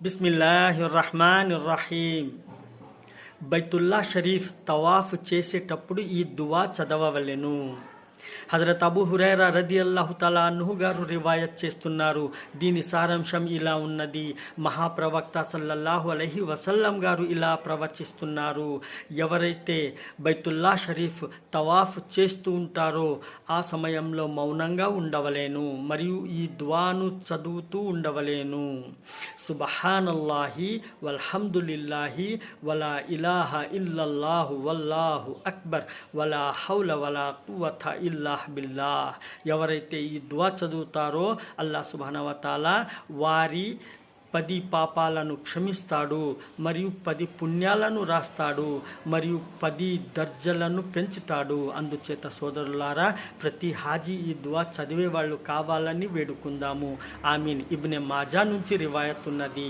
బిస్మిల్లాహిర్రహ్మానిర్రహీం. బైతుల్లా షరీఫ్ తవాఫ్ చేసేటప్పుడు ఈ దువా చదవవలెను. హజరత్ అబూ హురైరా రదియల్లాహు తఆలా అన్హు గారు రివాయత్ చేస్తున్నారు. దీని సారాంశం ఇలా ఉన్నది. మహాప్రవక్త సల్లల్లాహు అలైహి వసల్లం గారు ఇలా ప్రవచిస్తున్నారు. ఎవరైతే బైతుల్లా షరీఫ్ తవాఫ్ చేస్తూ ఉంటారో ఆ సమయంలో మౌనంగా ఉండవలేను మరియు ఈ దువాను చదువుతూ ఉండవలేను. సుబ్హానల్లాహి వల్హమ్దులిల్లాహి వలా ఇలాహా ఇల్లల్లాహు వల్లాహు అక్బర్ వలా హౌల వలా కువ్వత ఇల్లా బిల్లాహ్. ఎవరైతే ఈ దువా చదువుతారో అల్లాహ్ సుబ్హానహు వ తఆలా వారి 10 పాపాలను క్షమిస్తాడు మరియు 10 పుణ్యాలను రాస్తాడు మరియు 10 దర్జలను పెంచుతాడు. అందుచేత సోదరులారా, ప్రతి హాజీ ఈ దువా చదివే వాళ్ళు కావాలని వేడుకుందాము. ఆమీన్. ఇబ్నే మాజా నుంచి రివాయత్ ఉన్నది.